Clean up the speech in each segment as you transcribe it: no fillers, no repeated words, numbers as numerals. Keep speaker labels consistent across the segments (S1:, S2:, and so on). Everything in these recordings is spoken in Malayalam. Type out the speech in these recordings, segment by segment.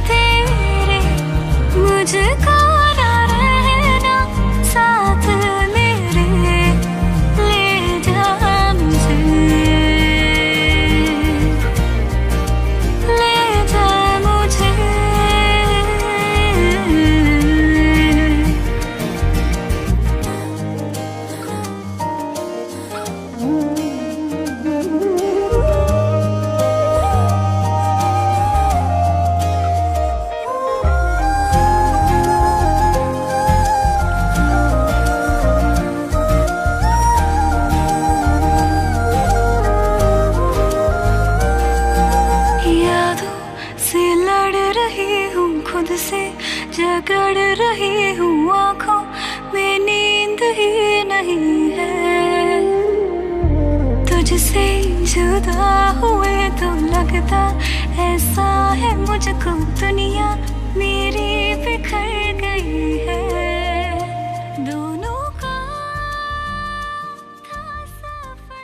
S1: तेरे मुझको ना रहना साथ मेरे, ले जा मुझे, ले जा मुझे। यादों से लड़ रही हूँ, खुद से झगड़ रही हूँ, आँखों में नींद ही नहीं है। तुझसे जुदा हुए तो लगता ऐसा है मुझको, दुनिया मेरी बिखर गई है। दोनों का था सफर।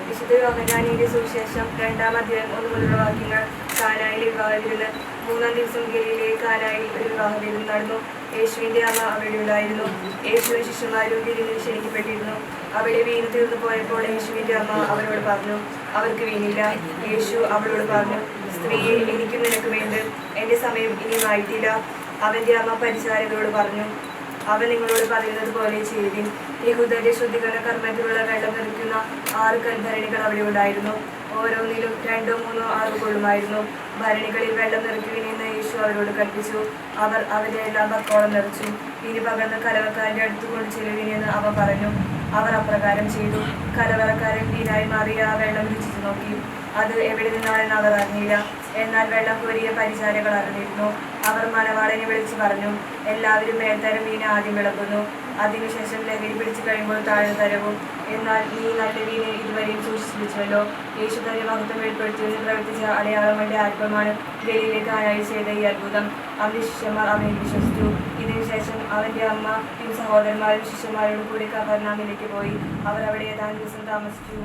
S2: വിശുദ്ധ യോഹന്നാനിയുടെ സുവിശേഷം 2-ാം അധ്യായം 1 മുതലുള്ള വാക്യങ്ങൾ. കാനായിൽ വിവാഹവിരുന്ന്. 3-ാം ദിവസം ഗലീലയിൽ കാനായിൽ ഒരു വിവാഹവിരുന്ന് നടന്നു. യേശുവിന്റെ അമ്മ അവിടെ ഉണ്ടായിരുന്നു. യേശുവും ശിഷ്യന്മാരും വിരുന്നിൽ ക്ഷണിക്കപ്പെട്ടിരുന്നു. അവിടെ വീണ് തീർന്നു പോയപ്പോൾ യേശുവിന്റെ അമ്മ അവരോട് പറഞ്ഞു, അവർക്ക് വീണില്ല. യേശു അവളോട് പറഞ്ഞു, സ്ത്രീയെ, എനിക്കും നിനക്ക് വേണ്ട, എന്റെ സമയം ഇനിയും ആയിട്ടില്ല. അവന്റെ അമ്മ പരിചാരകരോട് പറഞ്ഞു, അവൻ നിങ്ങളോട് പറയുന്നത് പോലെ ചെയ്യുവിൻ. യഹൂദരുടെ ശുദ്ധീകരണ കർമ്മത്തിലുള്ള വെള്ളം നിറയ്ക്കുന്ന 6 കൽഭരണികൾ അവിടെ ഉണ്ടായിരുന്നു. ഓരോന്നിലും 2-3 ആറ് കൊള്ളുമായിരുന്നു. ഭരണികളിൽ വെള്ളം നിറയ്ക്കുവിനെന്ന് യേശു അവരോട് കൽപ്പിച്ചു. അവർ അവരെ എല്ലാം പക്കോളം നിറച്ചു. ഇനി പകർന്ന് കലവക്കാരൻ്റെ അടുത്ത് കൊണ്ട് ചെല്ലുവിനെന്ന് അവ പറഞ്ഞു. അവർ അപ്രകാരം ചെയ്തു. കലവറക്കാരൻ വീനായി മാറിയ ആ വെള്ളം രുചിച്ചു നോക്കി. അത് എവിടെ നിന്നാണെന്ന് അവർ അറിഞ്ഞില്ല. എന്നാൽ വെള്ളം കോരിയ പരിചാരകൾ അറിഞ്ഞിരുന്നു. അവർ മണവാളനെ വിളിച്ചു പറഞ്ഞു, എല്ലാവരും മേൽത്തരം വീണ് ആദ്യം വിളമ്പുന്നു, അതിനുശേഷം ലഹരി പിടിച്ചു കഴിയുമ്പോൾ താഴ്ന്ന തരവും. എന്നാൽ നീ നല്ല വീണ് ഇതുവരെയും സൂക്ഷിച്ചുവല്ലോ. യേശു തന്നെ മഹത്വം വെളിപ്പെടുത്തിയതിന് പ്രവർത്തിച്ച അടയാളങ്ങളുടെ ആത്മമാണ് ഗലീലയിലെ കാനായിൽ ചെയ്ത ഈ അത്ഭുതം. അവന്റെ ശിഷ്യന്മാർ അവനെ വിശ്വസിച്ചു. ഇതിനുശേഷം അവന്റെ അമ്മ സഹോദരന്മാരും ശിഷ്യന്മാരോടും കൂടി കഫർനാമിലേക്ക് പോയി. അവർ അവിടെ ഏതാനും ദിവസം താമസിച്ചു.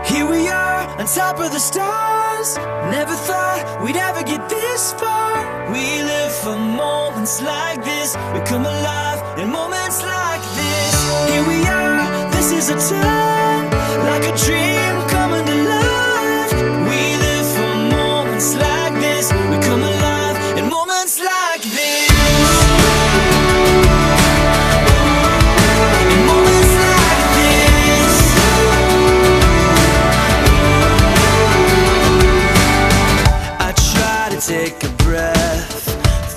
S3: Here we are on top of the stars. Never thought we'd ever get this far. We live for moments like this. We come alive in moments like this. Here we are, this is a time, like a dream coming to life. We live for moments like this. We come alive in moments like this. Take a breath,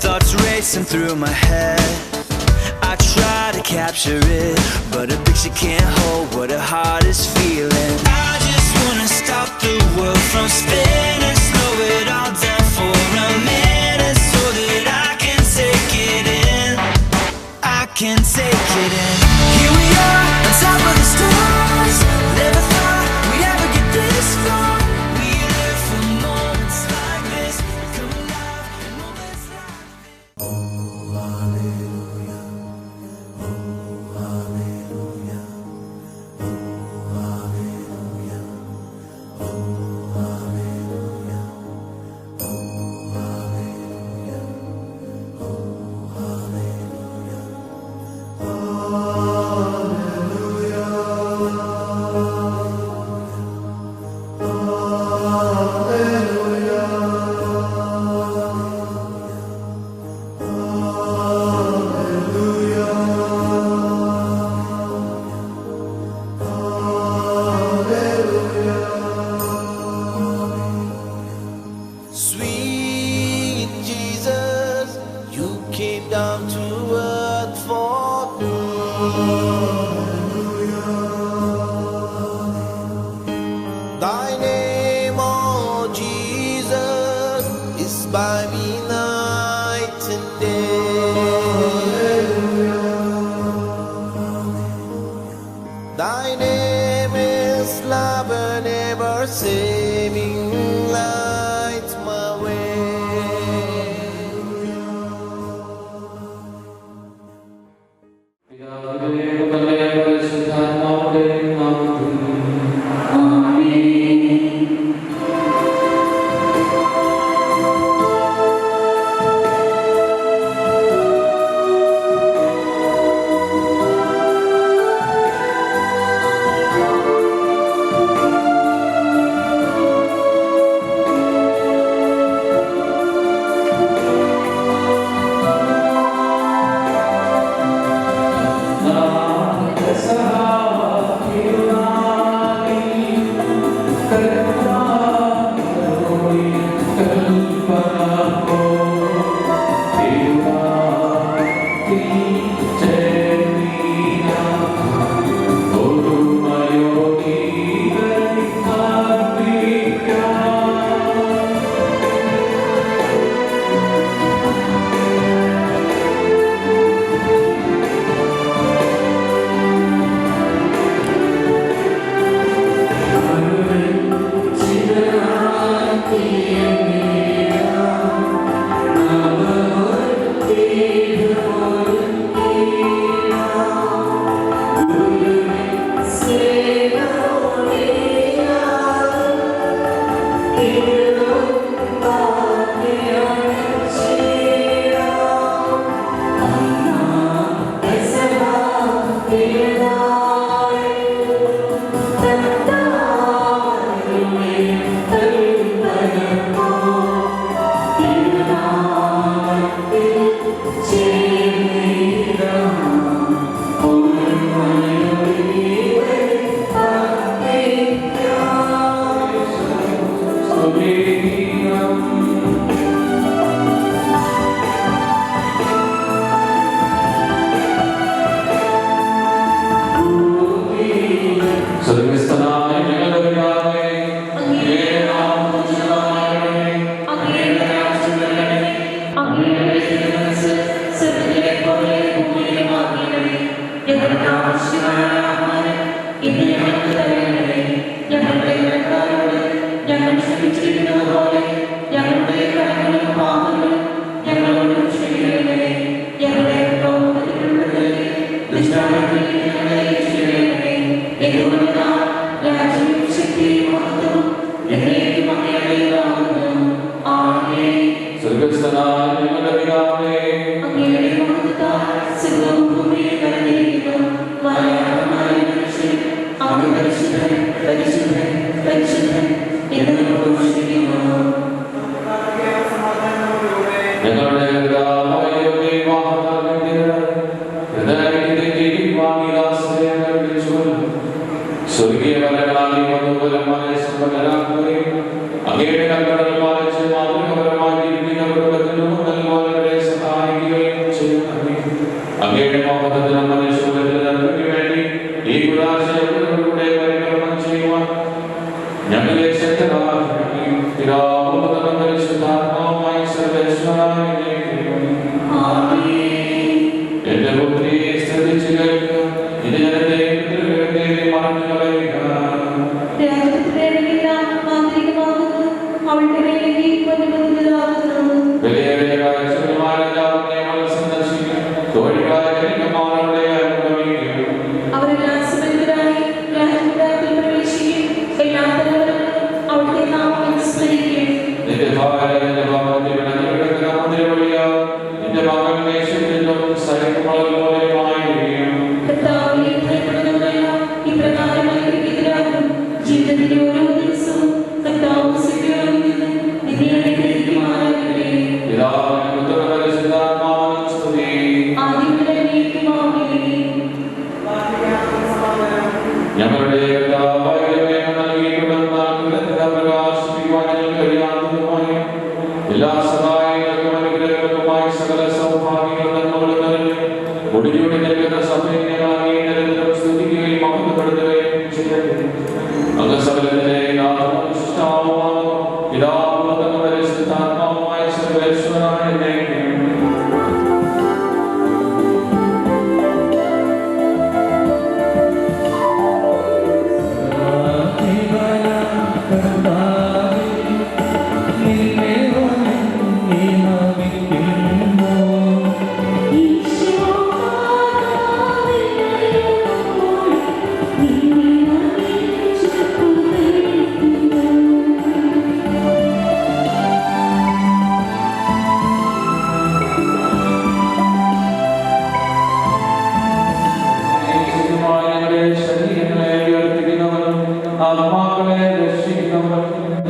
S3: thoughts racing through my head. I try to capture it, but a picture can't hold what a heart is feeling. I just wanna stop
S4: saving light my way.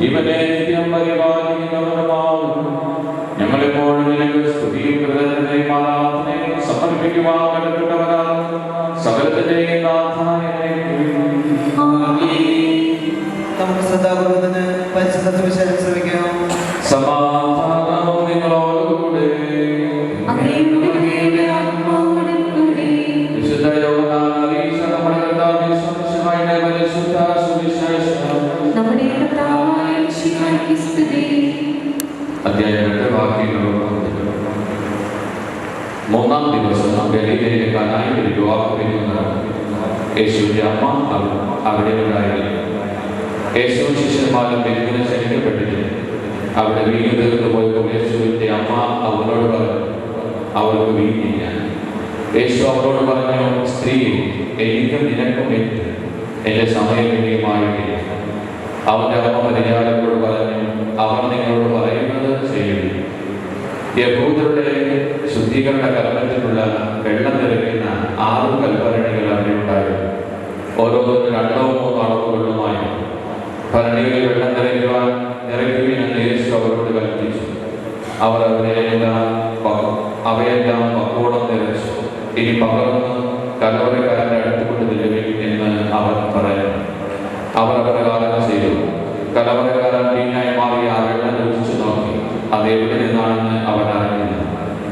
S5: ഇവനെ നിത്യം പരിപാലിക്കുന്നവനുമാകുന്നു. ഞങ്ങളെപ്പോഴും നിനക്ക് സ്തുതിയും കൃതജ്ഞതയും ആരാധനയും സമർപ്പിക്കുവാൻ കടപ്പെട്ടവരാകുന്നു. സകലത്തിന്റെയും നാഥായ
S6: നമുക്ക് ശ്രദ്ധാപൂർവ്വത്തിന് പരിശുദ്ധ സുവിശേഷം ശ്രമിക്കാം.
S5: സമാധാനം നിങ്ങളോടുകൂടെ. വിശുദ്ധ യോഹന്നാൻ അറിയിച്ച നമ്മുടെ കർത്താവിൻ സുവിശേഷമായ പരിശുദ്ധ സുവിശേഷം അധ്യായം 8 വാക്യങ്ങളോട്. മൂന്നാം ദിവസം ഗലീലയിലെ കാനായിൽ ഒരു വിവാഹവിരുന്ന് നടന്നു. യേശുവിന്റെ അമ്മ അവിടെ ഉണ്ടായിരുന്നു. യേശുവും ശിഷ്യന്മാരും വിരുന്നിന് ക്ഷണിക്കപ്പെട്ടിരുന്നു. അവിടെ വീഞ്ഞു തീർന്നു പോയപ്പോൾ യേശുവിന്റെ അമ്മ അവനോട് പറഞ്ഞു, അവൾക്ക് വീഞ്ഞില്ല. യേശു അവരോട് പറഞ്ഞു, സ്ത്രീ, എനിക്കും നിനക്കും എന്ത്? എന്റെ സമയം ഇനിയുമായിട്ടില്ല. അവന്റെ അമ്മ പരിചാരകരോട് പറഞ്ഞു, അവർ നിങ്ങളോട് പറയുന്നത് ചെയ്യുക. യഹൂദരുടെ ശുദ്ധീകരണ കർമ്മത്തിനുള്ള വെള്ളം നിറയ്ക്കുന്ന 6 കൽഭരണികൾ അവിടെ ഉണ്ടായിരുന്നു. ഓരോന്നിനും 2 3 അളവ് വെള്ളമായിരുന്നു. ഭരണികളിൽ വെള്ളം നിറയ്ക്കുവിനെന്ന് യേശു അവരോട് കൽപ്പിച്ചു. അവർ അവയെല്ലാം പക്കോളം നിറച്ചു. ഇനി പകർന്ന് കലവറക്കാരൻ്റെ അടുത്ത് കൊണ്ട് നിലവിൽ എന്ന് അവർ പറയുന്നു. അവർ പ്രകാരം ചെയ്തു. കലവറക്കാരൻ വീഞ്ഞായി മാറി ആ വെള്ളം രുചിച്ചു നോക്കി. അത് എവിടെ നിന്നാണെന്ന് അവൻ അറിഞ്ഞില്ല.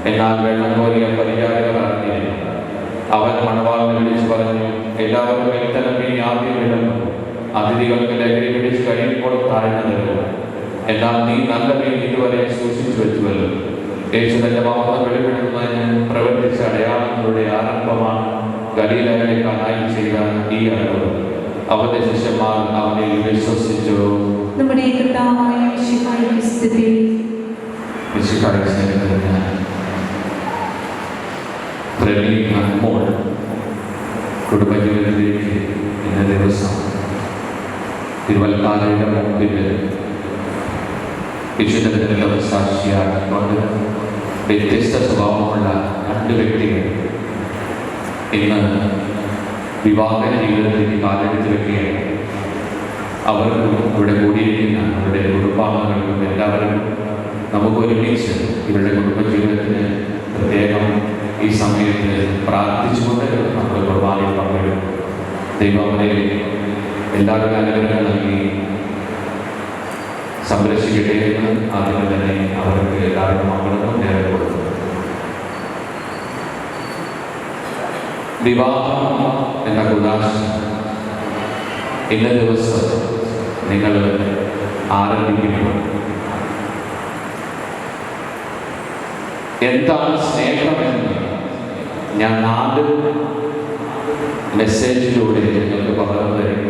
S5: എന്നാൽ വെള്ളം കോരിയ പരിചാരകർ അറിഞ്ഞില്ല. അവൻ മണവാളിനെ വിളിച്ചു പറഞ്ഞു, എല്ലാവരും ഇത്തരം വീഞ്ഞ് ആദ്യം വിളമ്പും. അതിഥികൾക്ക് ലഹരി പിടിച്ച് കഴിയുമ്പോൾ താഴ്ന്നു തരുന്നു. എന്നാൽ നീ നല്ല വീഞ്ഞ് ഇതുവരെ സൂക്ഷിച്ചു വെച്ചുവല്ലോ. യേശു തന്റെ മഹത്വം വെളിപ്പെടുത്തുന്നതിന് പ്രവർത്തിച്ച അടയാളങ്ങളുടെ ആരംഭമാണ് ഗലീലയിലെ കാനായിൽ ചെയ്ത ഈ അടയാളം. അവന്റെ ശിഷ്യന്മാർ അവനിൽ വിശ്വസിച്ചു. കുടുംബജീവിതത്തിലേക്ക് ഇന്ന ദിവസം തിരുവല്ലാരുടെ മുമ്പിൽ വിശുദ്ധത്തിനുള്ള സാക്ഷിയാക്കിക്കൊണ്ട് വ്യത്യസ്ത സ്വഭാവമുള്ള 2 വ്യക്തികൾ ഇന്ന് വിവാഹ ജീവിതത്തിലേക്ക് കാലെടുത്ത് വെക്കുകയാണ്. അവർക്കും ഇവിടെ കൂടിയിരിക്കുന്ന അവരുടെ കുടുംബാംഗങ്ങൾക്കും എല്ലാവരും നമുക്കൊരുമിച്ച് ഇവരുടെ കുടുംബജീവിതത്തിന് പ്രത്യേകം ഈ സമയത്ത് പ്രാർത്ഥിച്ചുകൊണ്ട് നമ്മൾ കുർബാനയിൽ പങ്കെടുക്കും. ദൈവം അവരെ എല്ലാവരും അനുഗ്രഹം നൽകി സംരക്ഷിക്കട്ടെ എന്ന് ആദ്യം തന്നെ അവർക്ക് എല്ലാവരും മക്കളും നേരെ കൊടുത്തു. വിവാഹം എന്ന കുദാശ ഇന്ന ദിവസം നിങ്ങൾ ആരംഭിക്കുമ്പോൾ എന്താണ് സ്നേഹമെന്ന് ഞാൻ 4 മെസ്സേജിലൂടെ നിങ്ങൾക്ക് പകർന്നു തരും.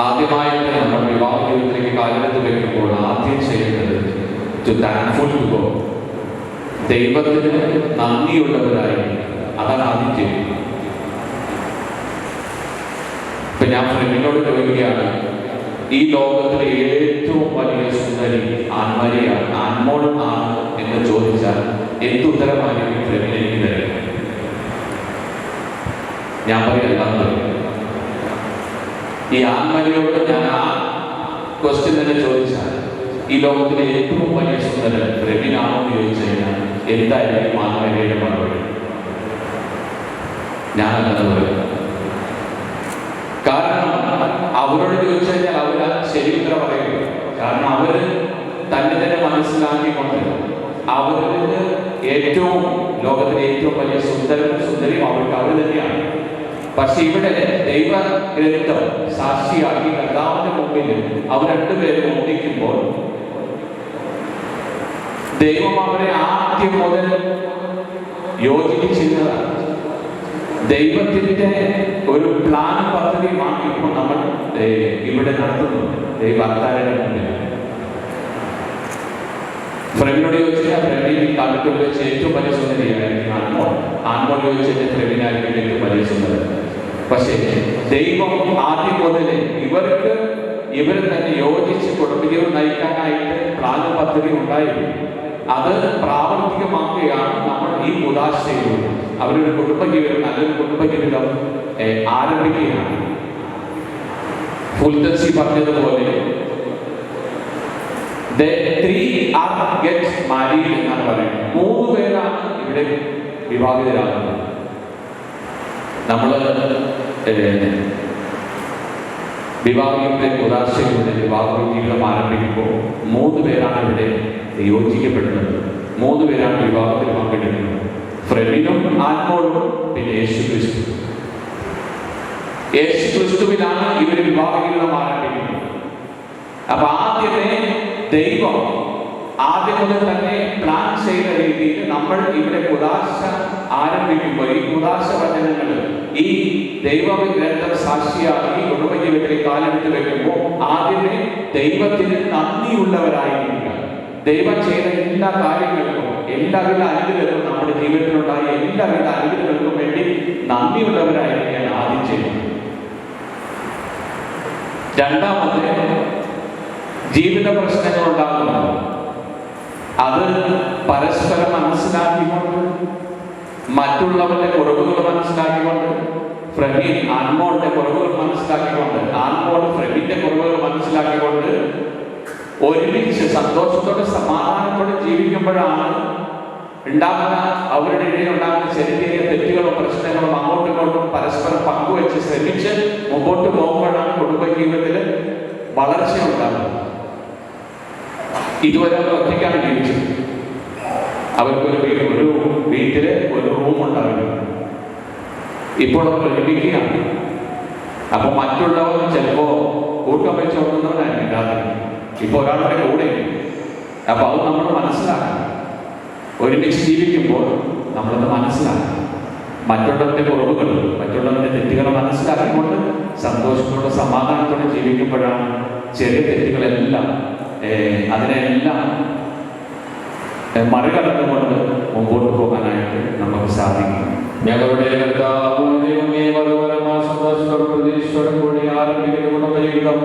S5: ആദ്യമായിട്ട് നമ്മൾ വിവാഹ ജീവിതത്തിലേക്ക് കാലെടുത്ത് വെക്കുമ്പോൾ ആദ്യം ചെയ്യേണ്ടത് ടു താങ്ക്ഫുൾ ടു ഗോഡ്. ദൈവത്തിന് നന്ദിയുള്ളവരായി. അതാണ് ആദ്യം ചെയ്യുന്നത്. ഇപ്പൊ ഞാൻ ഫ്രണ്ടിനോട് ചോദിക്കുകയാണ്, ഈ ലോകത്തിലെ ഏറ്റവും വലിയ സുന്ദരി ആൺമരിയാണ്, ആൺമോൾ ആണ് എന്ന് ചോദിച്ചാൽ എന്തുത്തരമായിരിക്കും ഫ്രണ്ടിന് എനിക്ക് തരുന്നത്? ഞാൻ പറയല്ല. ഈ ആൺമരിയോട് ഞാൻ ആ ക്വസ്റ്റ്യൻ തന്നെ ചോദിച്ചാൽ ഈ ലോകത്തിലെ ഏറ്റവും വലിയ സുന്ദരൻ ഫ്രണ്ടിനാണോ എന്ന് ചോദിച്ചു കഴിഞ്ഞാൽ എന്തായിരിക്കും ആൺമരിയുടെ മറുപടി? ഞാനല്ല പറയുന്നത്. കാരണം അവരോട് ചോദിച്ചു കഴിഞ്ഞാൽ അവർ ശരി ഉത്തരം പറയുക. കാരണം അവര് തന്നെ തന്നെ മനസ്സിലാക്കിക്കൊണ്ട് അവർക്ക് ഏറ്റവും ലോകത്തിലെ ഏറ്റവും വലിയ സുന്ദരിയും അവർക്ക് അവർ തന്നെയാണ്. പക്ഷെ ഇവിടെ ദൈവ ഗ്രന്ഥം സാക്ഷിയാക്കി കർത്താവിന്റെ മുമ്പിൽ അവർ 2 പേരും ഒന്നിക്കുമ്പോൾ ദൈവം അവരെ ആദ്യം മുതൽ യോജിപ്പിച്ചിരുന്നതാണ്. ദൈവത്തിന്റെ ഒരു പ്ലാൻ പദ്ധതിയുമാണ് ഇപ്പോൾ നമ്മൾ ഇവിടെ നടത്തുന്നത്. ദൈവാത്താരുടെ മുമ്പിൽ ഫ്രണ്ടിനോട് ചോദിച്ചാൽ ഫ്രണ്ടിൽ കണ്ടിട്ട് വെച്ച് ഏറ്റവും വലിയ സുന്ദരിയായിരിക്കും ആൺമോൾ. ആൺമോൾ ചോദിച്ചാൽ ഫ്രണ്ടിനായിരിക്കും ഏറ്റവും വലിയ സുന്ദരൻ. പക്ഷേ ദൈവം ആദ്യം മുതൽ ഇവരെ തന്നെ യോജിച്ച് കുടുംബജീവിതം നയിക്കാനായിട്ട് പ്ലാൻ പദ്ധതി ഉണ്ടായിരുന്നു. അത് പ്രാവർത്തികമാക്കുകയാണ് നമ്മൾ ഈ കൂദാശയിലൂടെ. അവരൊരു കുടുംബജീവിതം, നല്ലൊരു കുടുംബജീവിതം ആരംഭിക്കുകയാണ്. ഫുൽതൻസി പറഞ്ഞതുപോലെ എന്നാണ് പറയുന്നത്. 3 പേരാണ് ഇവിടെ വിവാഹിതരാകുന്നത്. നമ്മൾ വിവാഹികളുടെ കൂദാശയിലൂടെ വിവാഹ ജീവിതം ആരംഭിക്കുമ്പോൾ 3 പേരാണ് ഇവിടെ യോജിക്കപ്പെടുന്നത്. 3 പേരാണ് വിവാഹത്തിൽ പങ്കെടുക്കുന്നത്. ഫ്രെഡിനും ആൻമോളും പിന്നെ യേശു ക്രിസ്തു. യേശു ക്രിസ്തുവിനാണ് ഇവർ വിവാഹ ജീവിതം ആരംഭിക്കുന്നത്. അപ്പൊ ആദ്യമേ ദൈവം ആദ്യം മുതൽ തന്നെ പ്ലാൻ ചെയ്ത രീതിയിൽ നമ്മൾ ഇവിടെ കൂദാശ ആരംഭിക്കുമ്പോൾ ഈ കൂദാശ വചനങ്ങൾ ഈ ദൈവഗ്രന്ഥം സാക്ഷിയാക്കി കുടുംബജീവിതത്തിൽ കാലെടുത്ത് വെക്കുമ്പോൾ ആദ്യമേ ദൈവത്തിന് നന്ദിയുള്ളവരായിരിക്കുക. ദൈവം ചെയ്ത എല്ലാ കാര്യങ്ങൾക്കും, എല്ലാവിധ അനുഗ്രഹങ്ങളും നമ്മുടെ ജീവിതത്തിലുണ്ടായ എല്ലാവിധ അനുഗ്രഹങ്ങൾക്കും വേണ്ടി നന്ദിയുള്ളവരായിരിക്കാൻ ആദ്യം ചെയ്യുന്നത്. രണ്ടാമത്തെ, ജീവിത പ്രശ്നങ്ങൾ ഉണ്ടാകുന്നത് അത് പരസ്പരം മനസ്സിലാക്കിക്കൊണ്ട്, മറ്റുള്ളവരുടെ കുറവുകൾ മനസ്സിലാക്കിക്കൊണ്ട്, ഫ്രെഡിൻ ആൻമോളുടെ കുറവുകൾ മനസ്സിലാക്കിക്കൊണ്ട്, ആൻമോൾ ഫ്രെഡിന്റെ കുറവുകൾ മനസ്സിലാക്കിക്കൊണ്ട് ഒരുമിച്ച് സന്തോഷത്തോടെ സമാധാനത്തോടെ ജീവിക്കുമ്പോഴാണ് ഉണ്ടാകുന്ന അവരുടെ ഇടയിൽ ഉണ്ടാകുന്ന ചെറിയ ചെറിയ തെറ്റുകളും പ്രശ്നങ്ങളും അങ്ങോട്ടും ഇങ്ങോട്ടും പരസ്പരം പങ്കുവെച്ച് ശ്രമിച്ച് മുമ്പോട്ട് പോകുമ്പോഴാണ് കുടുംബജീവിതത്തിൽ വളർച്ച ഉണ്ടാകുന്നത്. ഇതുവരെ അവർ ഒറ്റയ്ക്കാണ് ജീവിച്ചത്. അവർക്കൊരു വീട്ടില് ഒരു റൂം ഉണ്ടാവില്ല. ഇപ്പോൾ അവർ ഒരുമിക്കുകയാണ്. അപ്പൊ മറ്റുള്ളവർ ചിലപ്പോ കൂട്ടം വെച്ച് ഓർക്കുന്നവരായിരിക്കും രാത്രി. ഇപ്പൊ ഒരാളുടെ കൂടെ. അപ്പൊ അത് നമ്മൾ മനസ്സിലാക്കണം. ഒരുമിച്ച് ജീവിക്കുമ്പോൾ നമ്മളത് മനസ്സിലാക്കണം. മറ്റുള്ളവരുടെ കുറവുകൾ, മറ്റുള്ളവരുടെ തെറ്റുകൾ മനസ്സിലാക്കിക്കൊണ്ട് സന്തോഷത്തോടെ സമാധാനത്തോടെ ജീവിക്കുമ്പോഴാണ് ചെറിയ തെറ്റുകളെല്ലാം അതിനെല്ലാം മറികടന്നുകൊണ്ട് മുമ്പോട്ട് പോകാനായിട്ട് നമുക്ക് സാധിക്കും. ഞങ്ങളുടെ പ്രതീക്ഷയോടെ കൂടി ആരംഭിക്കുന്ന കുടുംബജീവിതം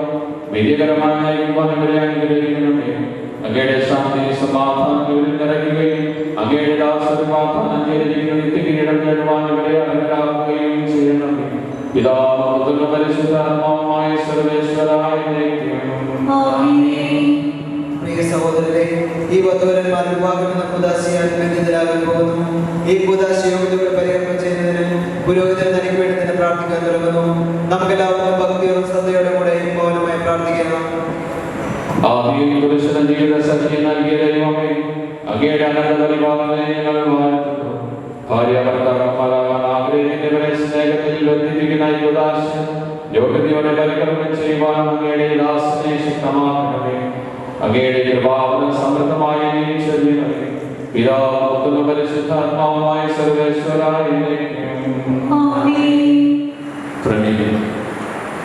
S5: വിജയകരമായി നയിക്കുവാൻ ഇവരെ അനുഗ്രഹിക്കണമേ. അങ്ങയുടെ ശാന്തി സമാധാനം നിറയ്ക്കുകയും അങ്ങയുടെ ദാസരും വാഗ്ദാനം ചെയ്ത ജീവിതം നിത്യകിരീടം നേടുവാൻ ഇവരെ അർഹരാക്കുകയും ചെയ്യണമേ. പിതാവും പരിശുദ്ധാത്മാവുമായ സർവേശ്വരായ
S6: പ്രിയ സഹോദരരെ, ഈ വധുവരന്മാർ വിവാഹമെന്ന കൂദാശയാൽ ബന്ധിതരാകാൻ പോകുന്നു. ഈ കൂദാശ യോഗ്യതയുടെ പരികർമ്മം ചെയ്യുന്നതിന് പുരോഹിതൻ തനിക്ക് വേണ്ടി തന്നെ പ്രാർത്ഥിക്കാൻ തുടങ്ങുന്നു. നമുക്കെല്ലാവർക്കും ഭക്തിയോടും ശ്രദ്ധയോടും കൂടെ മൗനമായി പ്രാർത്ഥിക്കണം.
S5: ജീവിത സഖ്യം നൽകിയ ദൈവമേ, അങ്ങയുടെ അനന്ത പരിപാലനയെ ഞങ്ങൾ വാഴ്ത്തുന്നു. ഭാര്യ ഭർത്താക്കന്മാരാകാൻ ആഗ്രഹിക്കുന്നവരെ സ്നേഹത്തിൽ ബന്ധിപ്പിക്കുന്ന ഈ കൂദാശ യോഗ്യതയോടെ പരികർമ്മം ചെയ്യുവാൻ അങ്ങയുടെ ദാസനെ ശക്തമാക്കണമേ. അങ്ങയുടെ കൃപാവനം സമൃദ്ധമായി നീച്ചൊരിയണമേ. പിതാവും പരിശുദ്ധാത്മാവുമായ സർവേശ്വരായ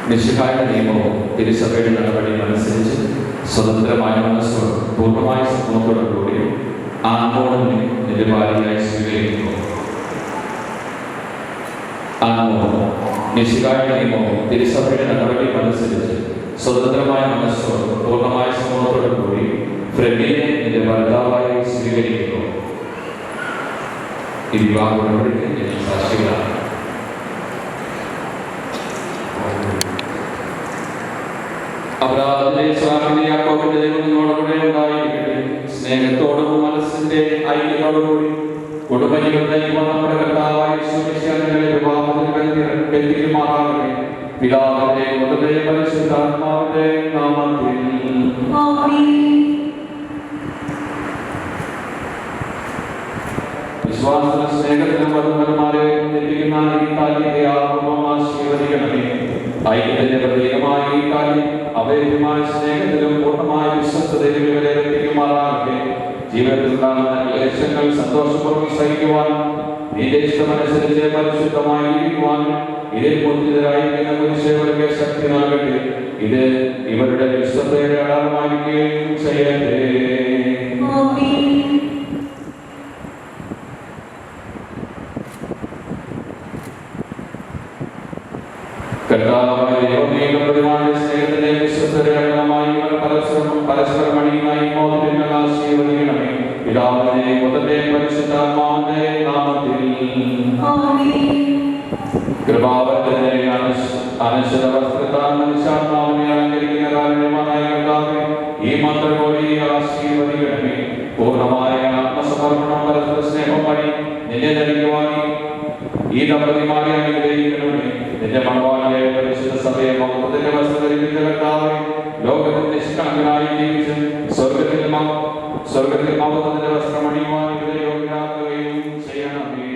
S5: മിശിഹായുടെ നിയമവും തിരുസഭയുടെ നടപടിയും അനുസരിച്ച് സ്വതന്ത്രമായ മനസ്സോട് പൂർണ്ണമായ സമൂഹത്തോടുകൂടി ആൻമോളിനെ നിലപാടിയായി സ്വീകരിക്കുന്നു. ആൻമോൾ മിശിഹായുടെ നിയമവും തിരുസഭയുടെ നടപടിയും അനുസരിച്ച് സ്വതന്ത്രമായ മനസ്സോട് പൂർണ്ണമായ സമൂഹത്തോടുകൂടി ഫ്രെഡിനെ നിന്റെ ഭർത്താവായി സ്വീകരിക്കുന്നു. ഈ വിവാഹ നടപടിക്ക് ഞങ്ങൾ സാക്ഷികളാണ്. അപരാധത്തെ യാക്കോബിന്റെ ദൈവം നിങ്ങളോടുകൂടെ ഉണ്ടായിരിക്കട്ടെ. സ്നേഹത്തോടും മനസ്സിന്റെ ഐക്യത്തോടുകൂടി കുടുംബജീവിതം നയിക്കുവാൻ നമ്മുടെ കർത്താവായ യേശുമിശിഹായുടെ വിവാഹത്തിൽ ബന്ധിക്കുമാറാകട്ടെ. പിതാവിന്റെ പുത്രന്റെ പരിശുദ്ധാത്മാവിന്റെ നാമത്തിൽ വിശ്വാസത്തിലും സ്നേഹത്തിലും വധുവരന്മാരെ എത്തിക്കുന്ന ഈ കാലിന്റെ ആത്മം ആശീർവദിക്കണമേ. ഐക്യത്തിന്റെ പ്രതീകമായ ഈ കാലി അവേദ്യമായ സ്നേഹത്തിലും പൂർണ്ണമായ വിശ്വസ്തതയിലും ഇവരെ എത്തിക്കുമാറാകട്ടെ. ജീവിതത്തിൽ ഉണ്ടാകുന്ന ക്ലേശങ്ങൾ സന്തോഷപൂർവ്വം സഹിക്കുവാൻ, നിന്റെ ഇഷ്ടമനുസരിച്ച് പരിശുദ്ധമായി ജീവിക്കുവാൻ ഇതിൽ മുൻപിതരായിരിക്കുന്ന മനുഷ്യർക്ക് ശക്തി നൽകട്ടെ. ഇത് ഇവരുടെ വിശ്വസ്തയുടെ അടയാളമായിരിക്കുകയും ചെയ്യട്ടെ. സ്നേഹത്തിന്റെ വിശ്വസ്തരമായി പരസ്പരം അണിയുമായി മോദനങ്ങൾ ആശീർവദിക്കണമേ. പിതാവിന്റെയും പുത്രന്റെയും പരിശുദ്ധാത്മാവിന്റെ നാമത്തിൽ കൃപാവരത്തിന്റെ അനശ്വര വസ്ത്രത്താൽ മനുഷ്യാത്മാവിനെ അലങ്കരിക്കുന്ന കാരണമായ കർത്താവേ, ഈ മന്ത്രകോടി ആശീർവദിക്കണമേ. പൂർണ്ണമായ ആത്മസമർപ്പണം പരസ്പര സ്നേഹം വഴി നിന്നെ ധരിക്കുവാനും ഈ ദമ്പതിമാരെ അനുഗ്രഹിക്കണമേ. നിന്റെ മണവാളിയെ പരിശുദ്ധ സഭയെ മഹത്വത്തിന്റെ വസ്ത്രം ധരിപ്പിച്ച കർത്താവേ, ലോകത്തിൽ നിഷ്കളങ്കനായി ജീവിച്ച് സ്വർഗത്തിൽ മഹത്വത്തിന്റെ വസ്ത്രം അണിയുവാൻ ഇവരെ യോഗ്യരാക്കുകയും ചെയ്യണമേ.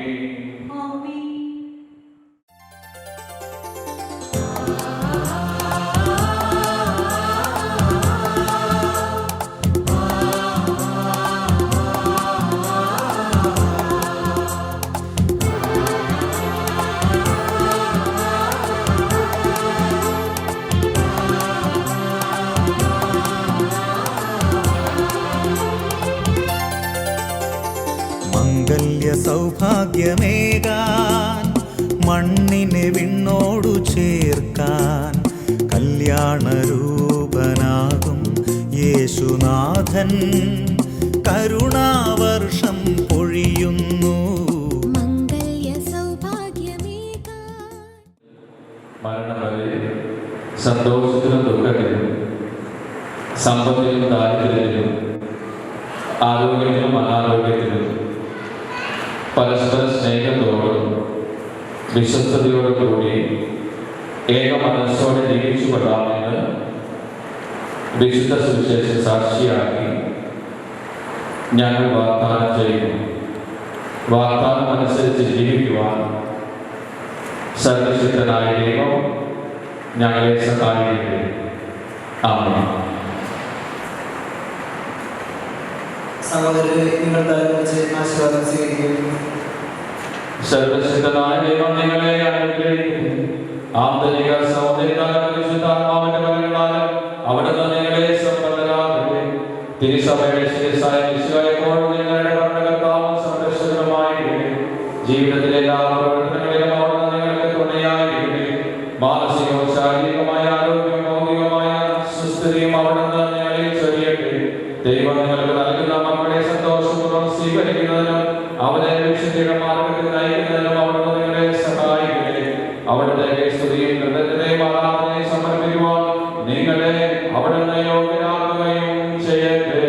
S7: സൗഭാഗ്യമേകാൻ മണ്ണിനെ വിണ്ണോടു ചേർക്കാൻ കല്യാണരൂപനാകും യേശുനാഥൻ കരുണാവർഷം പൊഴിയുന്നു.
S5: മരണം വരെ സന്തോഷത്തിലും ദുഃഖത്തിലും സമ്പത്തിലും ദാരിദ്ര്യത്തിലും ആരോഗ്യത്തിലും അനാരോഗ്യത്തിലും പരസ്പര സ്നേഹത്തോടും വിശ്വസ്തയോടും കൂടി ഏക മനസ്സോടെ ജീവിച്ചു കൊള്ളാമെന്ന് വിശുദ്ധ സുവിശേഷ സാക്ഷിയാക്കി ഞങ്ങൾ വാഗ്ദാനം ചെയ്യുന്നു. വാഗ്ദാനം അനുസരിച്ച് ജീവിക്കുവാൻ സർവശക്തനായ ദൈവം ഞങ്ങളെ സഹായിക്കട്ടെ. ആമേൻ.
S6: സഹോദരരെ, നിങ്ങൾ തലകുറിച്ച് ആശീർവാദം സ്വീകരിക്കും.
S5: സർവശക്തനായ ദൈവം നിങ്ങളെ അനുഗ്രഹിക്കട്ടെ. ആന്തരിക സൗന്ദര്യത്താൽ പരിശുദ്ധാത്മാവിന്റെ ഫലങ്ങളാൽ അവിടുന്ന് നിങ്ങളെ സമ്പന്നരാക്കട്ടെ. തിരുസഭയുടെ ശിരസ്സായ ഈശോയെപ്പോഴും നിങ്ങളുടെ ഭരണകർത്താവും സംരക്ഷകനുമായിരിക്കട്ടെ. ജീവിതത്തിലെ എല്ലാ പ്രവർത്തനങ്ങളിലും അവിടുന്ന് നിങ്ങൾക്ക് തുണയായിരിക്കട്ടെ. മാനസികവും ശാരീരികമായ ആരോഗ്യവും ഭൗതികമായ സുസ്ഥിതിയും അവിടുന്ന് നിങ്ങളെ ചൊരിയട്ടെ. ദൈവം നിങ്ങൾക്ക് നൽകുന്ന മക്കളെ സന്തോഷപൂർവ്വം സ്വീകരിക്കുന്നതിനും അവരെ രക്ഷയുടെ മാർഗത്തിൽ നയിക്കുന്നതിനും അവിടുന്ന് നിങ്ങളെ സഹായിക്കട്ടെ. അവിടുത്തെ സ്തുതിയും കൃതജ്ഞതയും ആരാധനയും സമർപ്പിക്കുവാൻ നിങ്ങളെ അവിടുന്ന് യോഗ്യരാക്കുകയും ചെയ്യട്ടെ.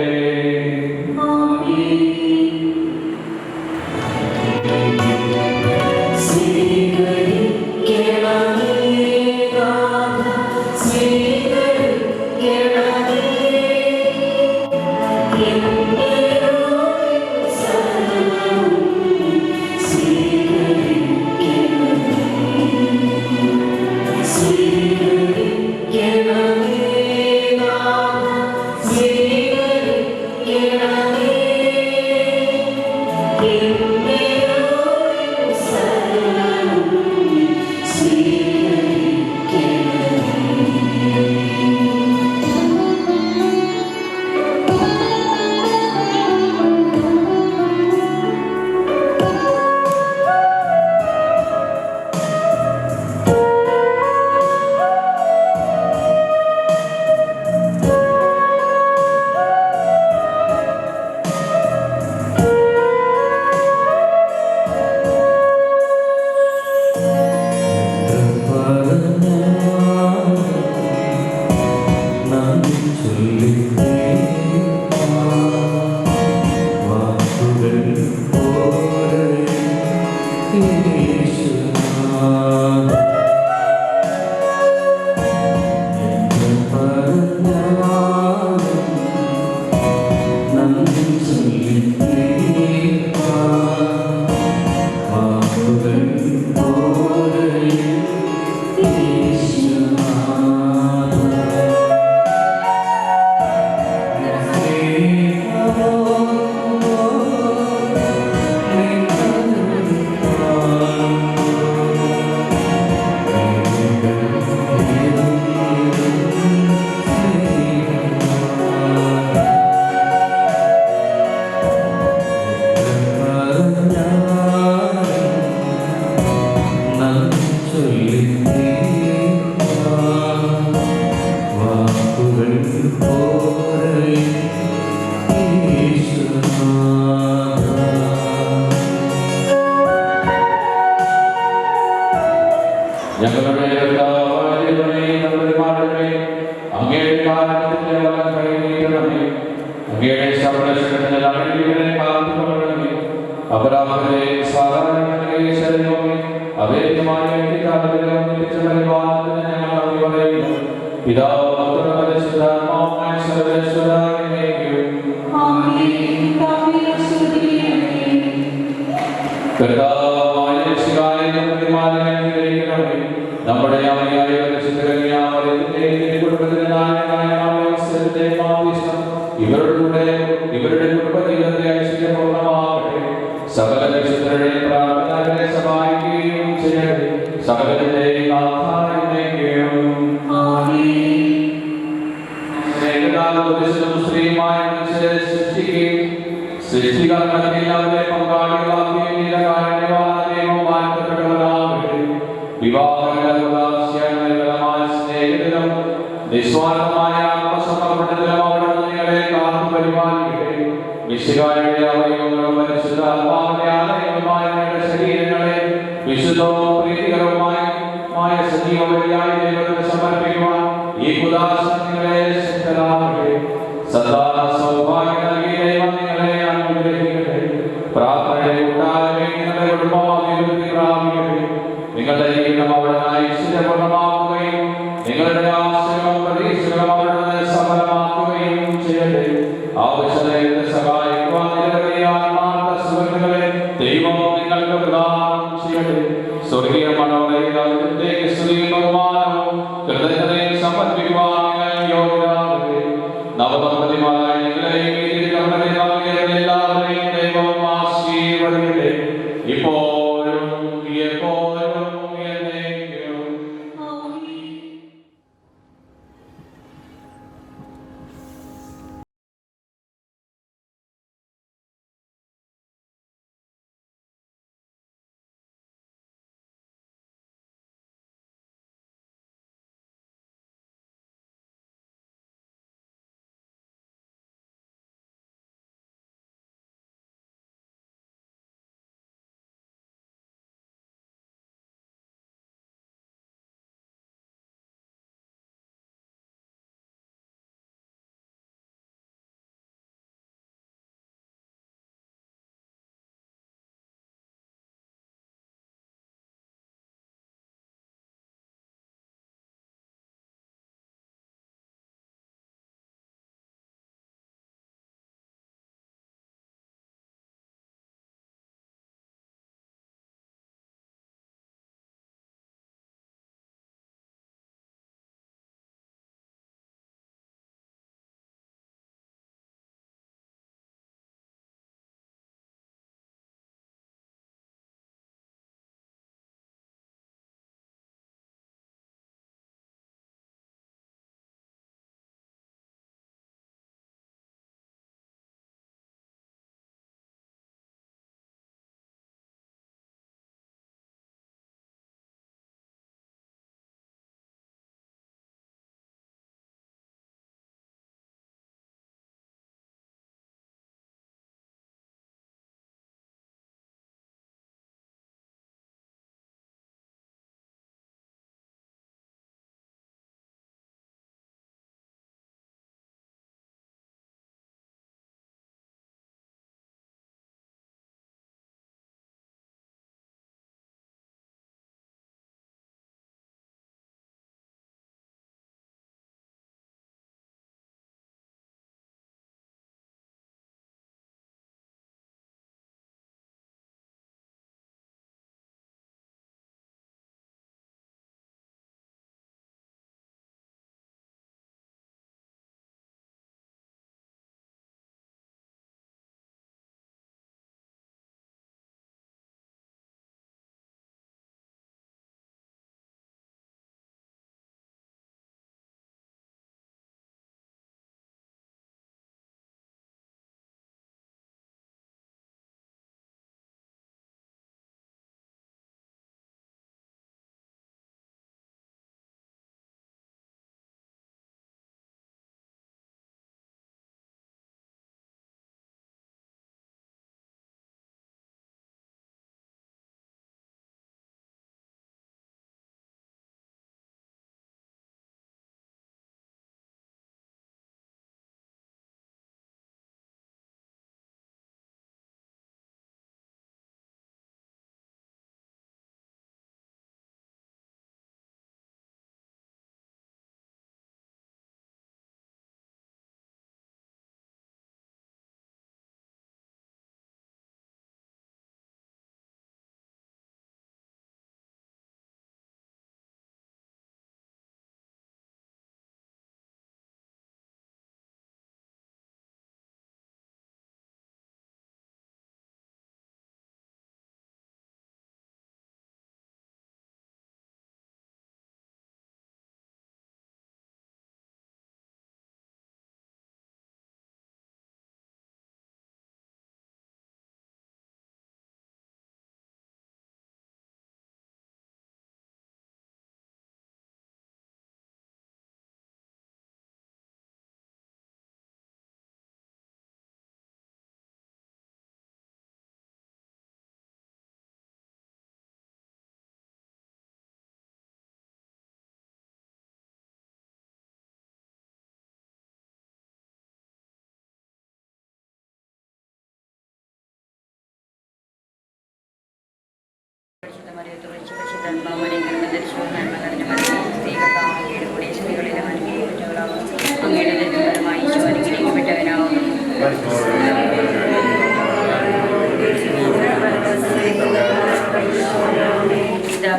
S5: പിതാവ് പുത്രൻ പരിശുദ്ധാത്മാവുമായ സർവ്വേശ്വരനിലേക്കും കർത്താവായ യേശുവായ പ്രതിമാനെ അനുഗ്രഹിക്കണമേ. നമ്മുടെ അമ്മയായ പരിശുദ്ധ കന്യാമറിയത്തിന്റെ കുടുംബത്തിലെ നായകനായ ഔസേപ്പിന്റെ മാധ്യസ്ഥം ഇവരുടെ കുടുംബജീവിതത്തെ ഐശ്വര്യപൂർണ്ണമാകട്ടെ. സകല വിശുദ്ധരുടെയും പ്രാർത്ഥനകളെ സഹായിക്കുകയും ചെയ്യട്ടെ. സകലത്തിന്റെയും നാഥായിലേക്കും സ്ത്രീയുമായ മനുഷ്യരെ സൃഷ്ടിക്കുകയും സൃഷ്ടികർമ്മത്തിലെ പങ്കാളികളാക്കുകയും വാഴ്ത്തപ്പെട്ടവരാകട്ടെ. വിവാഹമായ സ്നേഹത്തിലും നിസ്വാർത്ഥമായ ആത്മസമർപ്പണത്തിലും അവിടെ നിങ്ങളെ കാത്തു പരിപാലിക്കട്ടെ. വിശുദ്ധരുടെ അവയവങ്ങളും പരിശുദ്ധാത്മാവിന്റെ ആലയങ്ങളുമായ നിങ്ങളുടെ ശരീരങ്ങളെ വിശുദ്ധവും പ്രീതികരവുമായ സജീവ ബലിയായി ദൈവത്തിന് സമർപ്പിക്കുവാൻ ഈ കുദാശ നിങ്ങളെ ശക്തരാകട്ടെ. സന്താന സൗഭാഗ്യം നൽകി ദൈവം നിങ്ങളെ അനുഗ്രഹിക്കട്ടെ. പ്രാർത്ഥനയുടെ കൂട്ടായ്മ നിങ്ങളുടെ കുടുംബം അഭിവൃദ്ധി പ്രാപിക്കട്ടെ. നിങ്ങളുടെ ജീവിതം അവിടെ ഐശ്വര്യപൂർണ്ണമാക്കുകയും നിങ്ങളുടെ ആശയങ്ങളും പ്രതീക്ഷകളും അവിടെ സഫലമാക്കുകയും ചെയ്യട്ടെ. ആവശ്യതയെ സഹായിക്കുവാൻ നിരവധി ആത്മാർത്ഥ സുഹൃത്തുക്കളെ ദൈവം നിങ്ങൾക്ക് പ്രദാനം ചെയ്യട്ടെ. സ്വർഗീയ മനോഹരത്തേക്ക് സ്തുതിയും ബഹുമാനവും കൃതജ്ഞതയും സമർപ്പിക്കുവാൻ നിങ്ങൾ യോഗ്യരാകട്ടെ. നവദമ്പതിമാരായ നിങ്ങളെയും എല്ലാവരെയും ദൈവം ആശീർവദിക്കട്ടെ. ഇപ്പോഴും എപ്പോഴും എന്നേക്കും.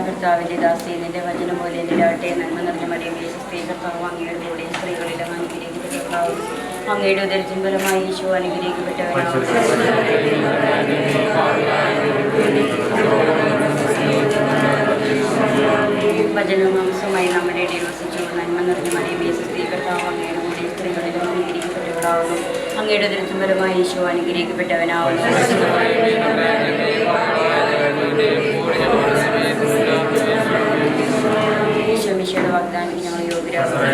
S8: കർത്താവിന്റെ ദാസി നിന്റെ വചനം പോലെ എന്തിലാട്ടെ നന്മ നിറഞ്ഞ മറിയമേ സ്ത്രീ കർത്താവ് അങ്ങയുടെ കൂടെ സ്ത്രീകളിലും അനുഗ്രഹിക്കപ്പെട്ടവനാകുന്നു. അങ്ങയുടെ ഉദരത്തിൻ ഫലമായി ഈശോ അനുഗ്രഹിക്കപ്പെട്ടവനാകുന്നു. വചനമാംസമായി നമ്മുടെ ഇടയിൽ വസിച്ചു. നന്മ നിറഞ്ഞ മറിയമേ സ്ത്രീ കർത്താവ് അങ്ങയുടെ കൂടെ സ്ത്രീകളിലും അനുഗ്രഹിക്കപ്പെട്ടവനാകുന്നു. അങ്ങയുടെ ഉദരത്തിൻ ഫലമായി ഈശോ അനുഗ്രഹിക്കപ്പെട്ടവനാകുന്നു. ഈശോമിശിയുടെ വാഗ്ദാനത്തിന് ഞങ്ങൾ യോഗ്യരാകുന്നു.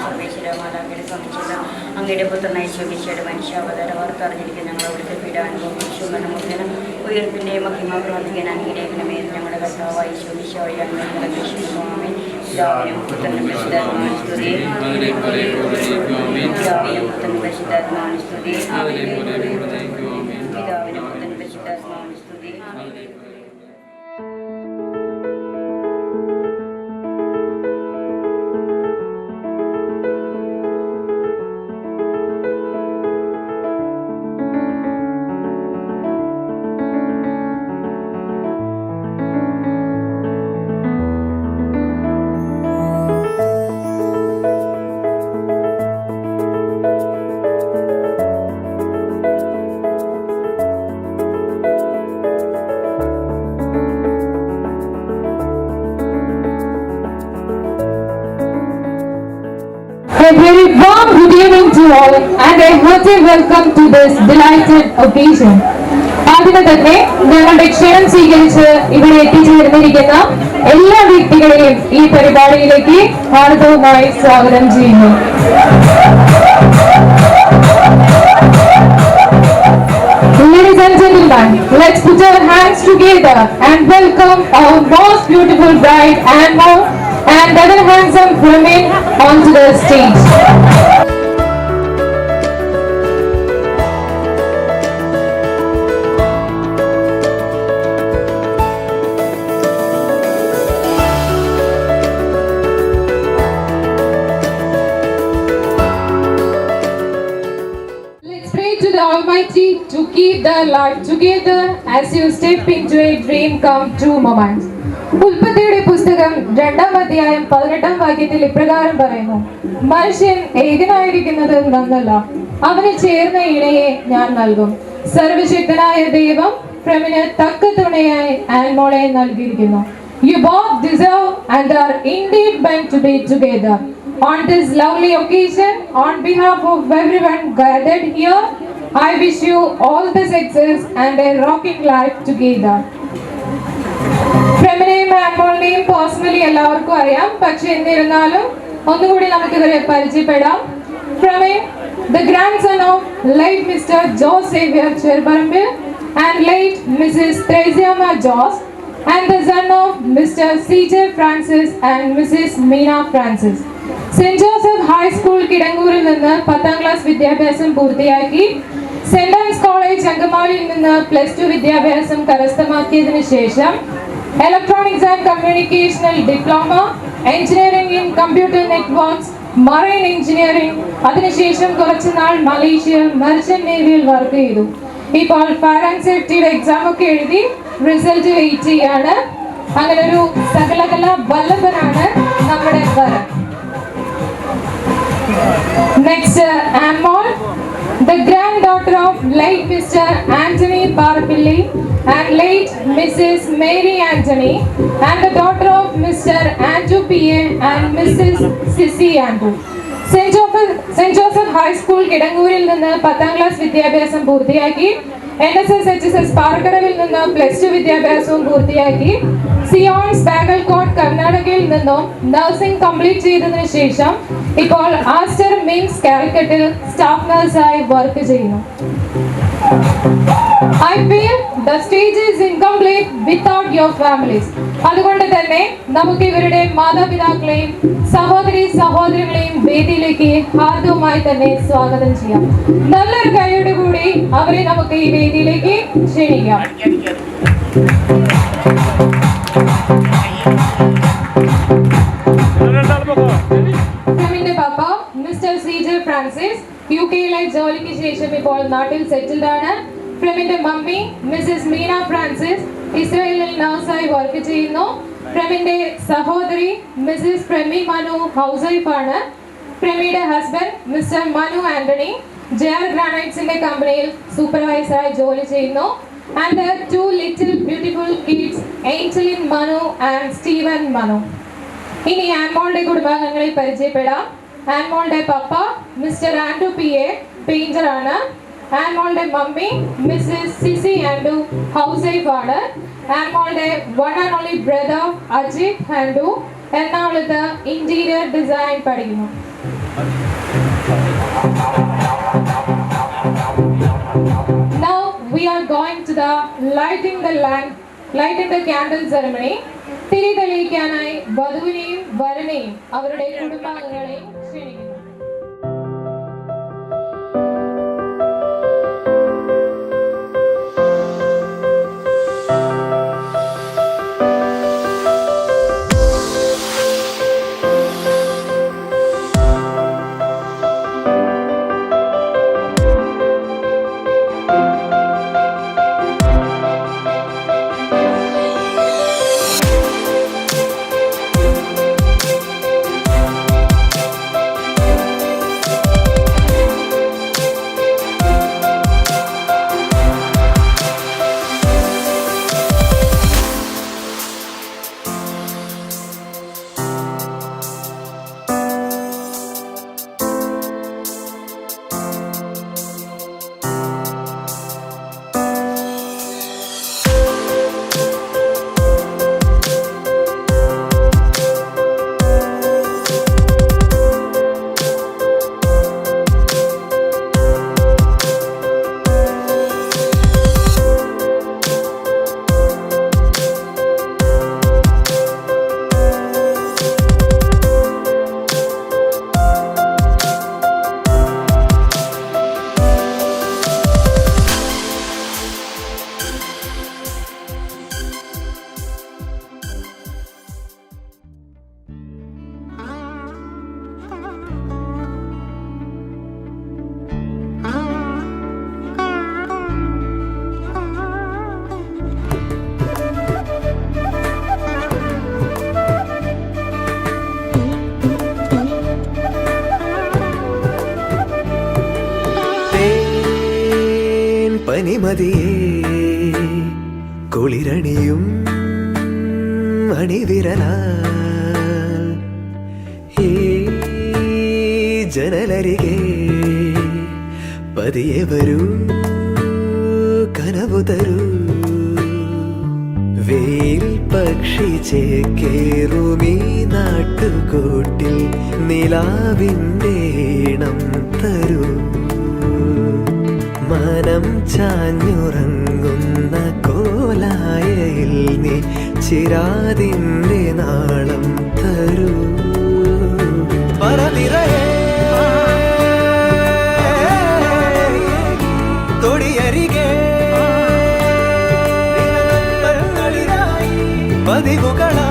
S8: സർവേശ്വരമാതാക്കളെ സംബന്ധിച്ചുള്ള അങ്ങയുടെ പുത്രനായ ഈശോമിശിയുടെ മനുഷ്യാവതാര വാർത്ത അറിഞ്ഞിരിക്കുന്ന ഞങ്ങൾ അവിടുത്തെ പീഡാനുഭവം ഈശോമനമുഖനം ഉയർപ്പിന്റെ മഹിമ പ്രവർത്തിക്കാൻ അനുഗ്രഹിക്കണമേ. ഞങ്ങളുടെ കർത്താവായ ഈശോമിശി വഴിയാണ് ഞങ്ങൾ അപേക്ഷിക്കുവാമേ. പിതാവിനും പുത്രനും പരിശുദ്ധാത്മാവിനും സ്തുതി. പിതാവിനും പുത്രനും പരിശുദ്ധാത്മാവിനും സ്തുതി. പിതാവിനും പുത്രനും പരിശുദ്ധാത്മാവിനും സ്തുതി.
S9: A very warm good evening to all and a hearty welcome to this delighted occasion. ആദ്യമേ തന്നെ ഞങ്ങളുടെ ക്ഷണം സ്വീകരിച്ച് ഇവിടെ എത്തിച്ചേർന്നിരിക്കുന്ന എല്ലാ വ്യക്തികളെയും ഈ പരിപാടിയിലേക്ക് ഹാർദവമായി സ്വാഗതം ചെയ്യുന്നു. Ladies and gentlemen, let's put our hands together and welcome our most beautiful bride and other handsome women onto the stage. Let's pray to the Almighty to keep their life together as you step into a dream come true moment. ഉൽപ്പത്തിയുടെ പുസ്തകം 2-ാം അധ്യായം 18-ാം വാക്യത്തിൽ ഇപ്രകാരം പറയുന്നു, മനുഷ്യൻ ഏകനായിരിക്കുന്നത് നന്നല്ല, അവന് ചേർന്ന ഇണയെ ഞാൻ നൽകും. സർവശക്തനായ ദൈവം പ്രമിന് തക്ക തുണയായി ആൽമോളെ നൽകിയിരിക്കുന്നു. You both deserve and are indeed meant to be together. On this lovely occasion, on behalf of everyone gathered here, I wish you all the success and a rocking life together. പ്രമിനെയും ആൽമോളിനെയും പേഴ്സണലി എല്ലാവർക്കും അറിയാം, പക്ഷെ എന്നിരുന്നാലും ഒന്നുകൂടി നമുക്ക് ഇവരെ പരിചയപ്പെടാം. പ്രമേൻ, the grandson of late Mr. Jose Xavier Cherbarambir and late Mrs. Theresiama Joss, and the son of Mr. C.J. Francis and Mrs. Meena Francis. Saint Joseph high school കിടങ്ങൂരിൽ നിന്ന് 10ാം ക്ലാസ് വിദ്യാഭ്യാസം പൂർത്തിയാക്കി സെന്റ് ആൻസ് കോളേജ് അങ്കമാലിയിൽ നിന്ന് +2 വിദ്യാഭ്യാസം കരസ്ഥമാക്കിയതിനു ശേഷം ഇലക്ട്രോണിക്സ് ആൻഡ് കമ്മ്യൂണിക്കേഷനിൽ diploma, engineering in computer networks, marine engineering, അതിനുശേഷം കുറച്ചുനാൾ മലേഷ്യ മെർച്ചന്റ് നേവിയിൽ വർക്ക് ചെയ്തു. ഇപ്പോൾ ഫയർ ആൻഡ് സേഫ്റ്റിയുടെ എക്സാം ഒക്കെ എഴുതി റിസൾട്ട് വെയിറ്റ് ചെയ്യാണ്. അങ്ങനെ ഒരു സകലകല വല്ലഭനാണ് നമ്മുടെ വരൻ. Next, Amol, the granddaughter of late Mr. Anthony Parpilli and late Mrs. Mary Anthony, and the daughter of Mr. Andrew P.A. and Mrs. Sissy Andrew. Saint Joseph high school കിടങ്ങൂരിൽ നിന്ന് 10ാം ക്ലാസ് വിദ്യാഭ്യാസം പൂർത്തിയാക്കി NSS HSS പാറക്കടവിൽ നിന്ന് +2 വിദ്യാഭ്യാസവും പൂർത്തിയാക്കി സിയോൺസ് ബാഗൽകോട്ട് കർണാടകയിൽ നിന്നും നഴ്സിംഗ് കംപ്ലീറ്റ് ചെയ്തതിനു ശേഷം ഇപ്പോൾ ആസ്റ്റർ മിംസ് കാലിക്കറ്റിൽ സ്റ്റാഫ് നഴ്സായി വർക്ക് ചെയ്യുന്നു. I feel the stage is incomplete without your families. അതുകൊണ്ട് തന്നെ നമുക്ക് ഇവരുടെ മാതാപിതാക്കളെയും സഹോദരി സഹോദരങ്ങളെയും വേദിയിലേക്ക് ഹാർദവുമായി തന്നെ സ്വാഗതം ചെയ്യാം. നല്ലൊരു കൈയോട് കൂടി അവരെ നമുക്ക് ഈ വേദിയിലേക്ക് ക്ഷണിക്കാം. ഫ്രമിന്റെ പപ്പ മിസ്റ്റർ CJ ഫ്രാൻസിസ് UK-യിലെ ജോലിക്ക് ശേഷം ഇപ്പോൾ നാട്ടിൽ സെറ്റിൽഡ് ആണ്. ഫ്രമിന്റെ മമ്മി മിസ്സസ് മീന ഫ്രാൻസിസ് ഇസ്രായേലിൽ നഴ്സായി വർക്ക് ചെയ്യുന്നു. ഫ്രമിന്റെ സഹോദരി Mrs Premi Manu housewife ആണ്. പ്രമിയുടെ husband mister Manu Antony JR ഗ്രാനൈറ്റ്സിന്റെ കമ്പനിയിൽ സൂപ്പർവൈസറായി ജോലി ചെയ്യുന്നു. And the two little beautiful kids, Angelin Manu and Stephen Manu. ഇനി ആൻമോളുടെ കുടുംബാംഗങ്ങളെ പരിചയപ്പെടാം. ആൻമോളുടെ papa mister Andrew PA painter ആണ്. ആൻമോളുടെ mummy Mrs Sissy Andrew housewife ആണ്. ആൻമോളുടെ one and only brother Ajith Andrew എറണാകുളത്ത് ഇന്റീരിയർ ഡിസൈൻ പഠിക്കുന്നു. Now we are going to the lighting the candle ceremony. തിരി തെളിയിക്കാനായി വധുവിനെയും വരനെയും അവരുടെ കുടുംബാംഗങ്ങളെയും ക്ഷണിക്കുന്നു.
S10: പനിമതിയേ കുളിരണിയും അണിവിരലാൽ ഈ ജനലരികെ പതിയെ വരൂ കനവു തരൂ വെയിൽ പക്ഷി ചേക്കേറുമീ നാട്ടുകൂട്ടിൽ നിലാവിൻ്റെ ഈണം തരൂ മനം ചാഞ്ഞുറങ്ങുന്ന കോലായയിൽ നീ ചിരാതിൻ്റെ നാളം തരൂ പറനിറയേ തൊടിയരികെ പതിവുകളാ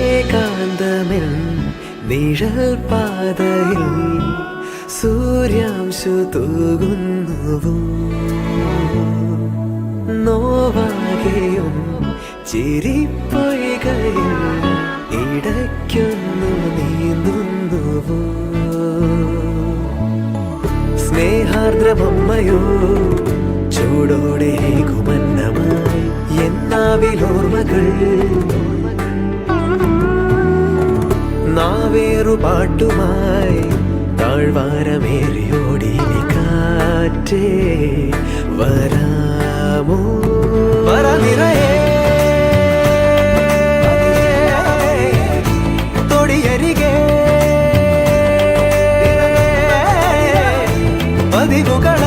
S10: ഏകാന്തമെൻ നിഴൽ പാതയിൽ സൂര്യാംശു തൂകുന്നുവോ നോവാകെയും ചിരിപ്പൊയ്കയിൽ ഇടയ്ക്കൊന്നു നീന്തുന്നു ആർദ്രമമ്മയോ ചൂടോടെ കുമന്നമായി എന്നാവിലോർമ്മകൾ നാവേറു പാട്ടുമായി താഴ്വാരമേറിയോടി കാറ്റേ വരാമോ വരനിറയേ തൊടിയരികെ പതിവുകള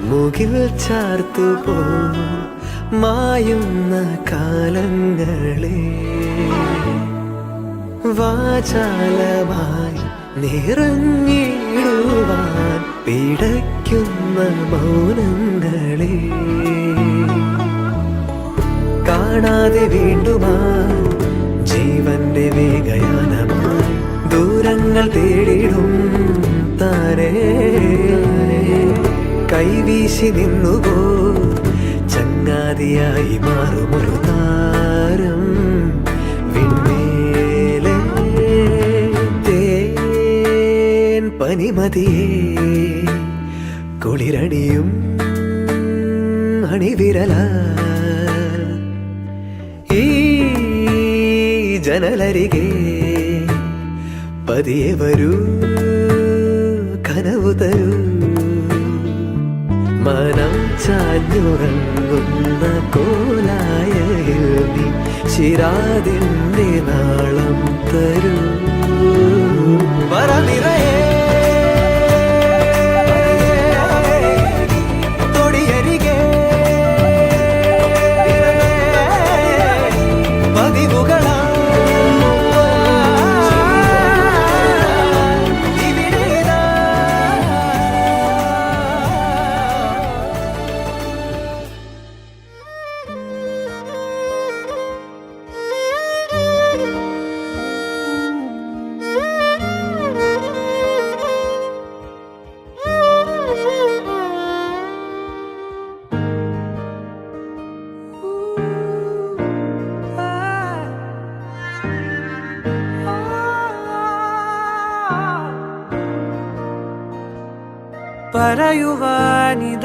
S10: മുകിൽ ചാർത്തുപോ മായുന്ന കാലങ്ങളെ വാചാലമായി നിറഞ്ഞിടുവാൻ പിടയ്ക്കുന്ന മൗനങ്ങളെ കാണാതെ വീണ്ടുമാ ജീവന്റെ വേഗയാനമായി ദൂരങ്ങൾ തേടിടും താരേ കൈവീശി നിന്നുപോ ചങ്ങാതിയായി മാറുമൊരു താരം വിൺമേലെ തേൻ പനിമതിയേ കുളിരണിയും അണിവിരല ഈ ജനലരികെ പതിയെ വരൂ കനവു തരൂ മനം ചാഞ്ഞുറങ്ങുന്ന കോലായയിൽ നീ ചിരാതിൻ്റെ നാളം തരൂ വരനിറയേ തൊടിയരികെ പതിവുകള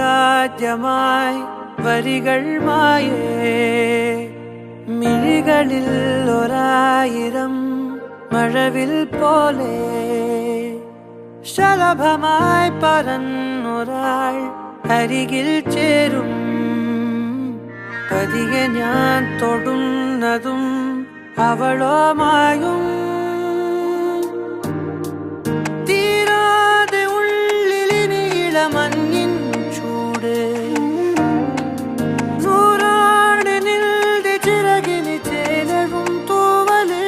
S11: പറയുവാനിതാദ്യമായി വരികൾ മായേ മിഴികളിൽ ഒരായിരം മഴവിൽ പോലെ ശലഭമായി പറന്നൊരാൾ അരികിൽ ചേരും പതിയെ ഞാൻ തൊടുന്നതും അവളോ മായും മഞ്ഞിൻ ചൂട് നൂറാണിനിൽ ചിറകിന് ചേലവും തൂവല്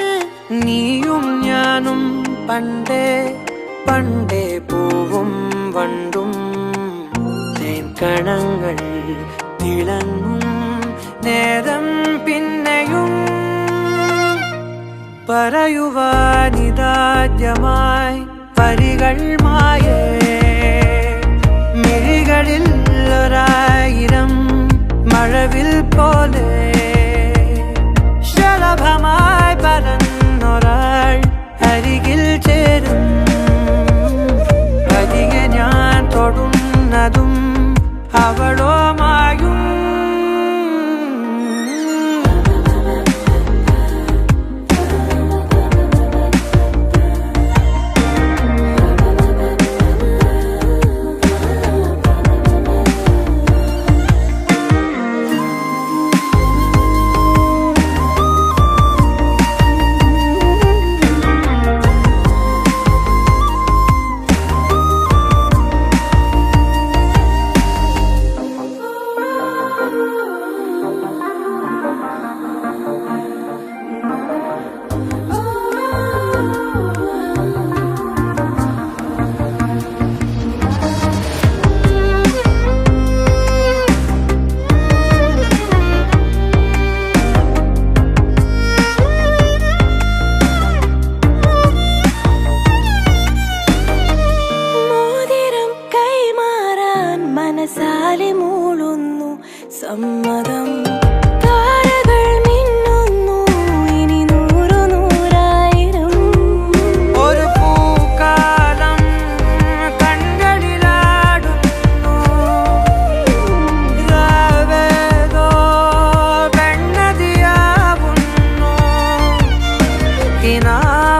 S11: നീയും ഞാനും പണ്ടേ പണ്ടേ പൂവും വണ്ടും തേൻകണങ്ങൾ തിളങ്ങും നേരം പിന്നെയും പറയുവാനിതാദ്യമായി വരികൾ മായേ മിഴികളിൽ ഒരായിരം മഴവിൽ പോലെ ശലഭമായി പറന്നൊരാൾ അരികിൽ ചേരും പതിയെ ഞാൻ തൊടുന്നതും അവളോ മായും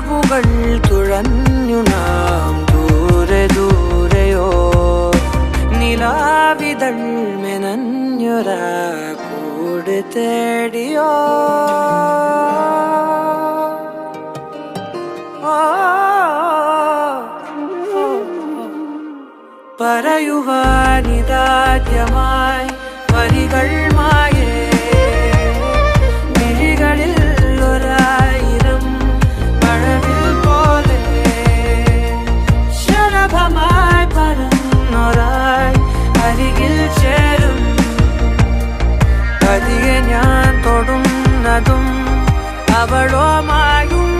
S11: കിനാവുകൾ തുഴഞ്ഞു നാം ദൂരെ ദൂരെയോ നിലാവിതൾ മെനഞ്ഞൊരാ കൂട് തേടിയോ പറയുവാനിതാദ്യമായി വരികൾ മായേ മിഴികളിൽ ഒരായിരം മഴവിൽ പോലെ ശലഭമായി പറന്നൊരായി അരികിൽ ചേരും പതിയെ ഞാൻ തൊടുന്നതും അവളോ മായും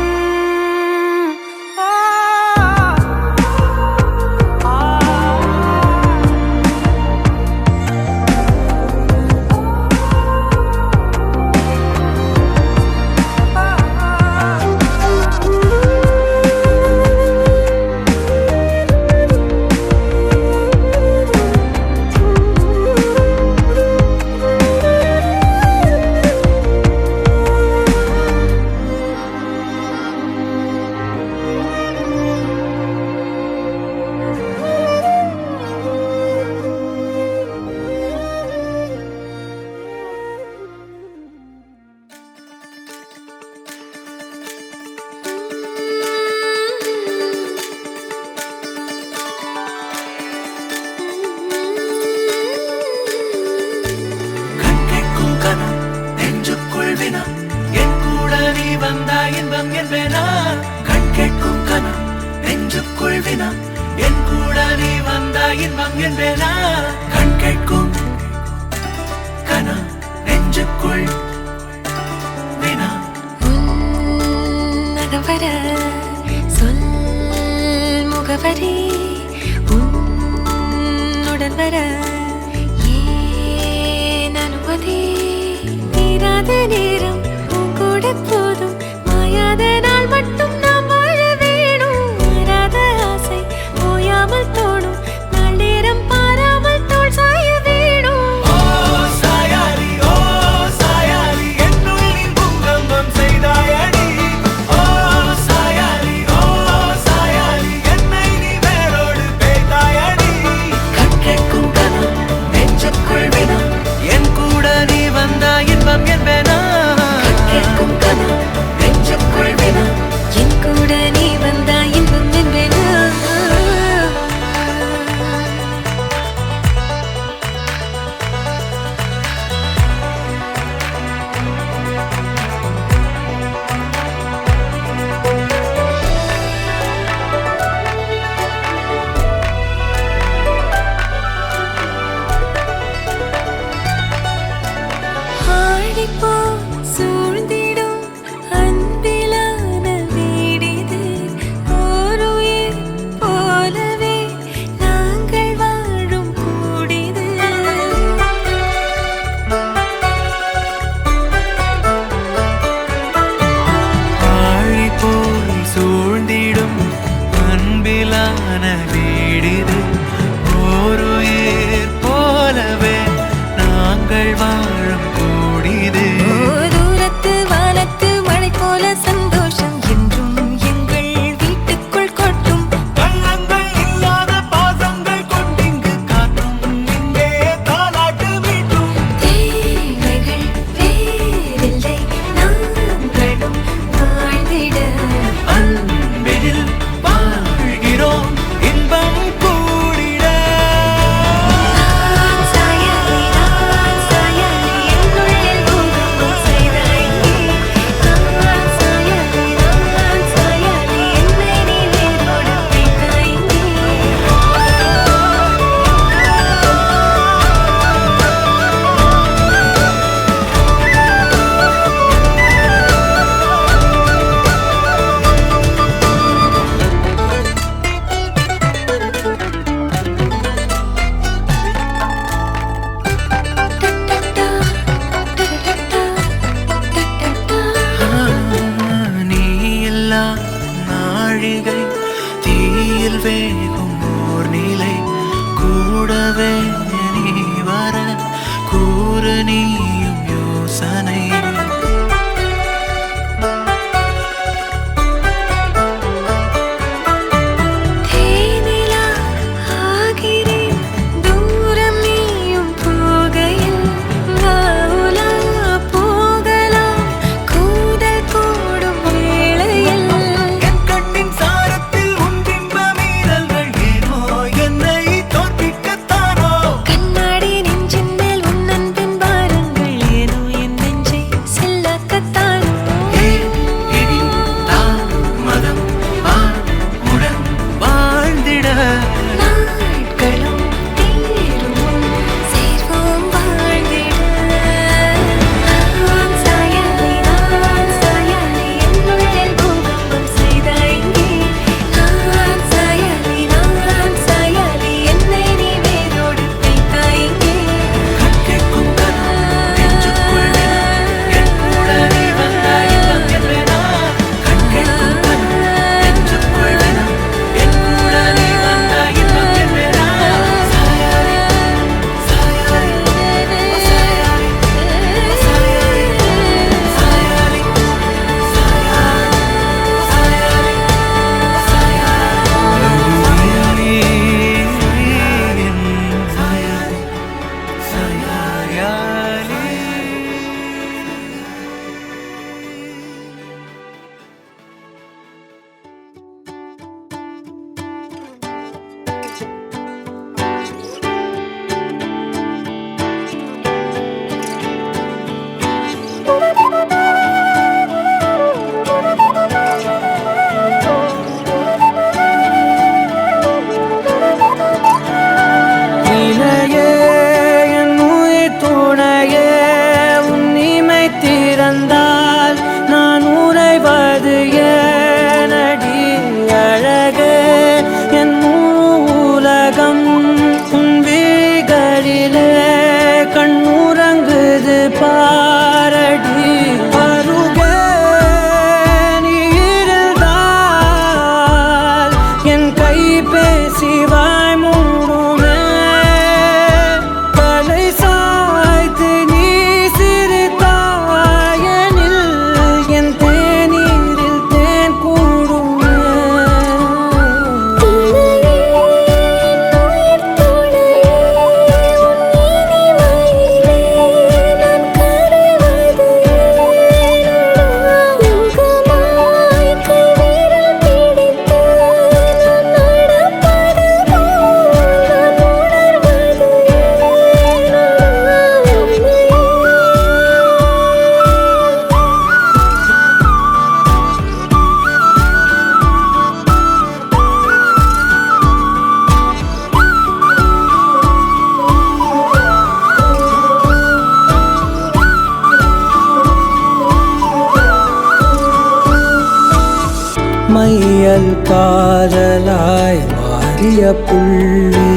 S11: மையல் காதலாய் மாறிய புள்ளி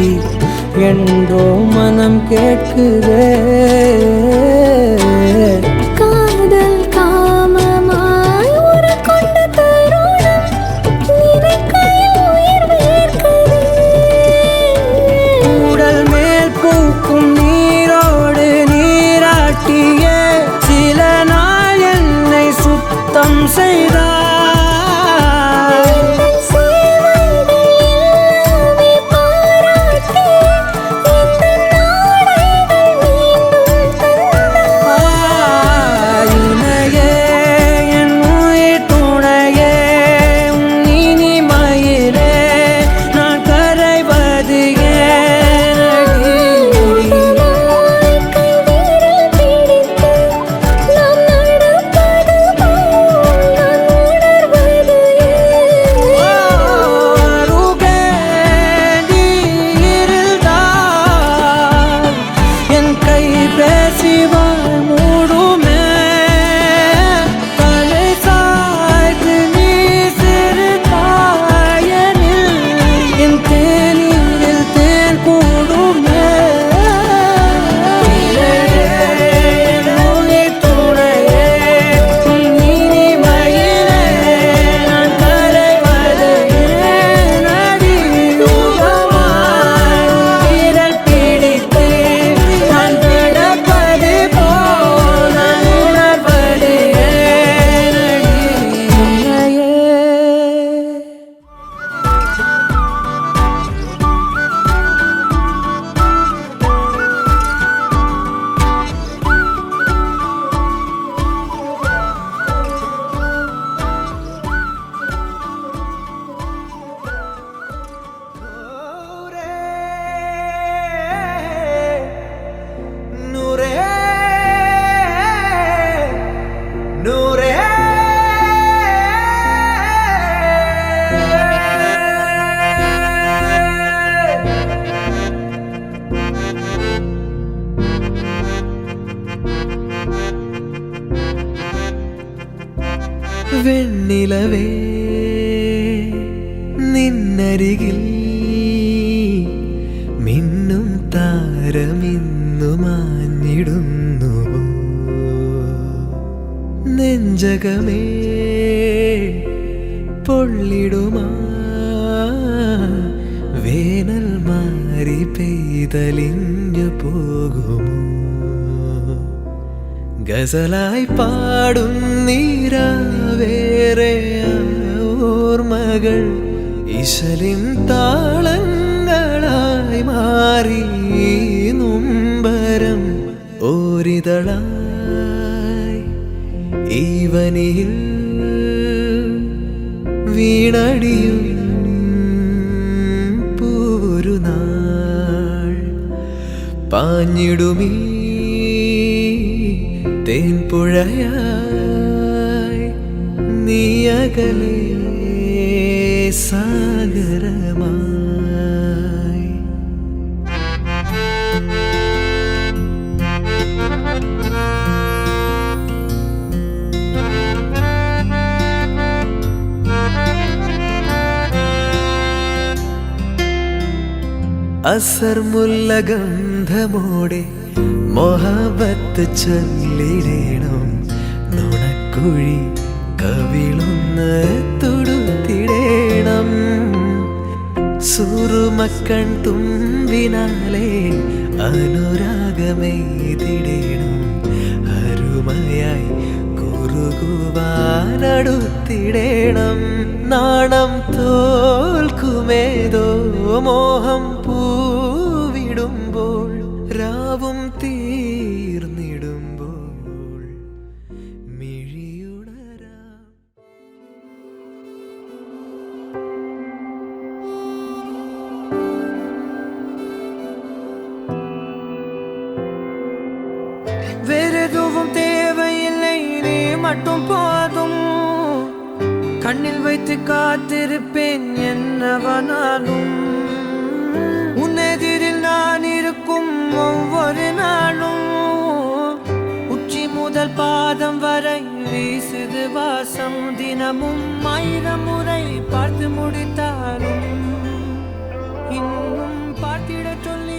S11: என்றோ மனம் கேட்குதே.
S1: காதல் காமமாய் ஒரு கொண்ட தருணம் நினைக்கையில் உயிர் வேர்க்குதே.
S11: உடல் மேல் பூக்கும் நீரோடு நீராட்டியே சில நாள் என்னை சுத்தம் செய்தார்.
S10: വെണ്ണിലവേ നിന്നരികിൽ മിന്നും താരമിന്നു മാഞ്ഞിടുന്നുവോ നെഞ്ചകമേ പൊള്ളിടുമാ വേനൽ മാറി പെയ്തലിഞ്ഞു പോകുമോ ഗസലായി പാടും നീരാവേറെ ഓർമ്മകൾ ഇശലിൻ താളങ്ങളായി മാറി നുംബരം ഓരിതളായി ഈവനിയിൽ വീണടിയും പൂവൊരു നാൾ പാഞ്ഞിടുമീ തേൻപുഴയായി നീ അകലെ സാഗരമായി അസർ മുല്ല ഗന്ധമോടെ മൊഹബത്ത് ചൊല്ലിടേണം നുണക്കുഴി കവിളൊന്ന് തുടുത്തിടേണം സുറുമക്കൺ തുമ്പിനാലെ അനുരാഗമെയ്തിടേണം അരുമയായി കുറുകുവാനടുത്തിടേണം നാണം തോൽക്കുമേതോ മോഹം പൂവിടുമ്പോൾ രാവും തീർന്നിടുമ്പോൾ മിഴിയുണരാം
S11: வேறெதுவும் தேவையில்லை நீ மட்டும் போதும் கண்ணில் வைத்து காத்திருப்பேன் என்னவனாலும் உன்னெதிரில் நான் இருக்கும் ஒவ்வொரு நாளும் உச்சி முதல் பாதம் வரை வீசுது வாசம் தினமும் 1000 முறை பார்த்து முடித்தாலும் இன்னும் பார்த்திட சொல்லி